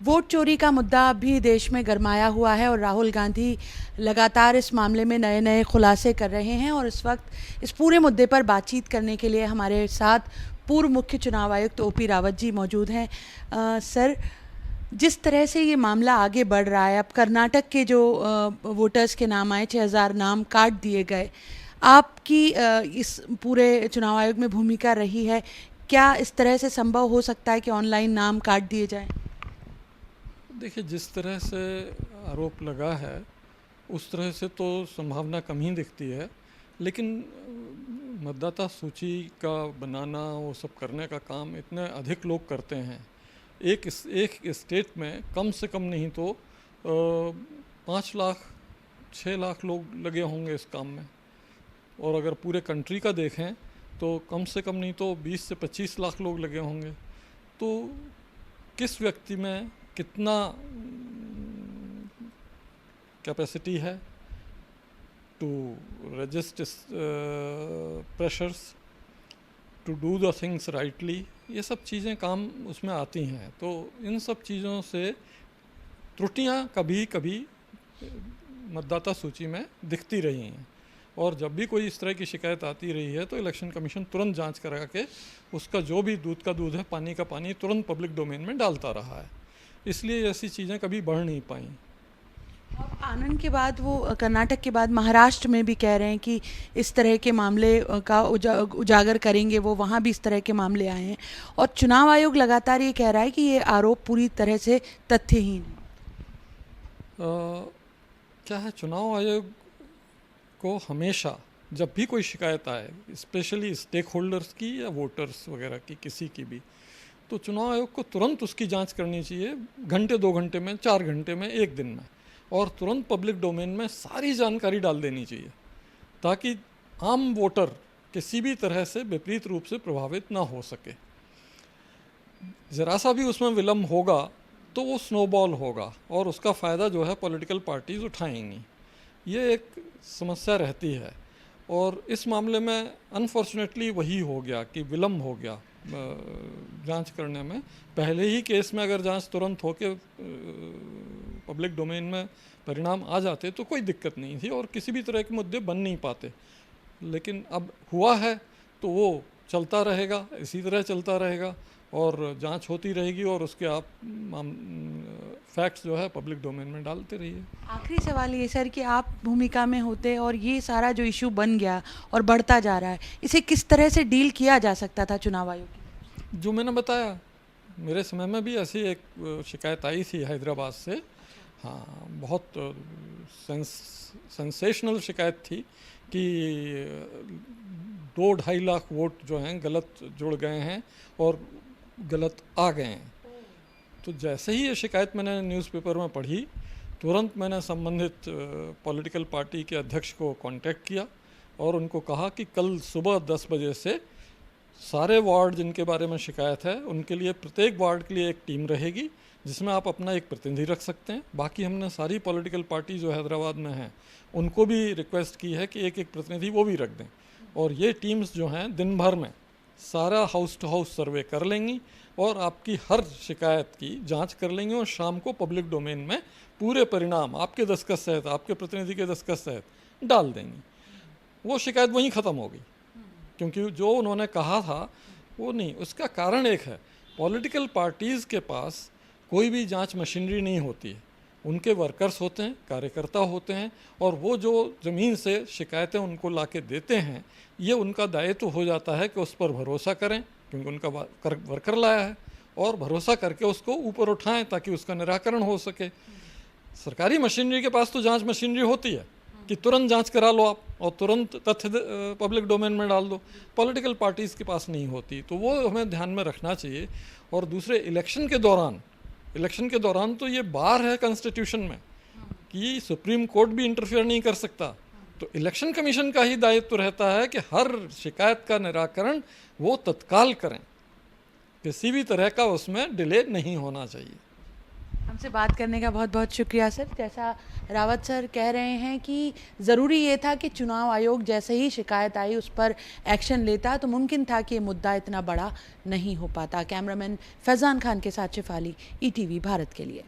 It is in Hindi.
वोट चोरी का मुद्दा भी देश में गरमाया हुआ है और राहुल गांधी लगातार इस मामले में नए नए खुलासे कर रहे हैं और इस वक्त इस पूरे मुद्दे पर बातचीत करने के लिए हमारे साथ पूर्व मुख्य चुनाव आयुक्त ओपी रावत जी मौजूद हैं। सर, जिस तरह से ये मामला आगे बढ़ रहा है, अब कर्नाटक के जो वोटर्स के नाम आए, 6,000 नाम काट दिए गए, आपकी इस पूरे चुनाव आयोग में भूमिका रही है। क्या इस तरह से संभव हो सकता है कि ऑनलाइन नाम काट दिए जाएं? देखिए, जिस तरह से आरोप लगा है उस तरह से तो संभावना कम ही दिखती है, लेकिन मतदाता सूची का बनाना, वो सब करने का काम इतने अधिक लोग करते हैं। एक स्टेट में कम से कम नहीं तो 5 लाख 6 लाख लोग लगे होंगे इस काम में, और अगर पूरे कंट्री का देखें तो कम से कम नहीं तो 20 से 25 लाख लोग लगे होंगे। तो किस व्यक्ति में कितना कैपेसिटी है to resist pressures, to do the things rightly, ये सब चीज़ें काम उसमें आती हैं। तो इन सब चीज़ों से त्रुटियां कभी कभी मतदाता सूची में दिखती रही हैं, और जब भी कोई इस तरह की शिकायत आती रही है तो इलेक्शन कमीशन तुरंत जांच करा के उसका जो भी दूध का दूध है, पानी का पानी तुरंत पब्लिक डोमेन में डालता रहा है। इसलिए ऐसी चीज़ें कभी बढ़ नहीं पाई। आनंद के बाद वो कर्नाटक के बाद महाराष्ट्र में भी कह रहे हैं कि इस तरह के मामले का उजागर करेंगे, वो वहाँ भी इस तरह के मामले आए हैं, और चुनाव आयोग लगातार ये कह रहा है कि ये आरोप पूरी तरह से तथ्यहीन है। क्या है, चुनाव आयोग को हमेशा जब भी कोई शिकायत आए, स्पेशली स्टेक होल्डर्स की या वोटर्स वगैरह की, किसी की भी, तो चुनाव आयोग को तुरंत उसकी जांच करनी चाहिए, घंटे 2 घंटे में, 4 घंटे में, 1 दिन में, और तुरंत पब्लिक डोमेन में सारी जानकारी डाल देनी चाहिए, ताकि आम वोटर किसी भी तरह से विपरीत रूप से प्रभावित ना हो सके। ज़रा सा भी उसमें विलम्ब होगा तो वो स्नोबॉल होगा और उसका फ़ायदा जो है पॉलिटिकल पार्टीज़ उठाएंगी। ये एक समस्या रहती है, और इस मामले में अनफॉर्चुनेटली वही हो गया कि विलम्ब हो गया जांच करने में। पहले ही केस में अगर जांच तुरंत होके पब्लिक डोमेन में परिणाम आ जाते तो कोई दिक्कत नहीं थी और किसी भी तरह के मुद्दे बन नहीं पाते, लेकिन अब हुआ है तो वो चलता रहेगा, इसी तरह चलता रहेगा और जांच होती रहेगी, और उसके आप फैक्ट्स जो है पब्लिक डोमेन में डालते रहिए। आखिरी सवाल ये सर कि आप भूमिका में होते और ये सारा जो इशू बन गया और बढ़ता जा रहा है, इसे किस तरह से डील किया जा सकता था चुनाव आयोग की? जो मैंने बताया, मेरे समय में भी ऐसी एक शिकायत आई थी हैदराबाद से। हाँ, बहुत सेंसेशनल शिकायत थी कि 2-2.5 लाख वोट जो हैं गलत जुड़ गए हैं और गलत आ गए हैं। तो जैसे ही ये शिकायत मैंने न्यूज़पेपर में पढ़ी, तुरंत मैंने संबंधित पॉलिटिकल पार्टी के अध्यक्ष को कांटेक्ट किया और उनको कहा कि कल सुबह 10 बजे से सारे वार्ड जिनके बारे में शिकायत है उनके लिए, प्रत्येक वार्ड के लिए एक टीम रहेगी जिसमें आप अपना एक प्रतिनिधि रख सकते हैं। बाकी हमने सारी पॉलिटिकल पार्टी जो हैदराबाद में हैं उनको भी रिक्वेस्ट की है कि एक एक प्रतिनिधि वो भी रख दें, और ये टीम्स जो हैं दिन भर में सारा हाउस टू हाउस सर्वे कर लेंगी और आपकी हर शिकायत की जांच कर लेंगे, और शाम को पब्लिक डोमेन में पूरे परिणाम आपके दस्तखत सहित, आपके प्रतिनिधि के दस्तखत सहित डाल देंगी। वो शिकायत वहीं ख़त्म हो गई, क्योंकि जो उन्होंने कहा था वो नहीं। उसका कारण एक है, पॉलिटिकल पार्टीज़ के पास कोई भी जांच मशीनरी नहीं होती है, उनके वर्कर्स होते हैं, कार्यकर्ता होते हैं, और वो जो ज़मीन से शिकायतें उनको ला के देते हैं, ये उनका दायित्व हो जाता है कि उस पर भरोसा करें, क्योंकि उनका वर्कर लाया है, और भरोसा करके उसको ऊपर उठाएं ताकि उसका निराकरण हो सके। सरकारी मशीनरी के पास तो जांच मशीनरी होती है कि तुरंत जांच करा लो आप और तुरंत तथ्य पब्लिक डोमेन में डाल दो। पॉलिटिकल पार्टीज़ के पास नहीं होती, तो वो हमें ध्यान में रखना चाहिए। और दूसरे, इलेक्शन के दौरान तो ये बार है कॉन्स्टिट्यूशन में कि सुप्रीम कोर्ट भी इंटरफेयर नहीं कर सकता, तो इलेक्शन कमीशन का ही दायित्व रहता है कि हर शिकायत का निराकरण वो तत्काल करें, किसी भी तरह का उसमें डिले नहीं होना चाहिए। हमसे बात करने का बहुत बहुत शुक्रिया सर। जैसा रावत सर कह रहे हैं कि ज़रूरी ये था कि चुनाव आयोग जैसे ही शिकायत आई उस पर एक्शन लेता तो मुमकिन था कि ये मुद्दा इतना बड़ा नहीं हो पाता। कैमरामैन फैज़ान खान के साथ शिफाली, ETV भारत के लिए।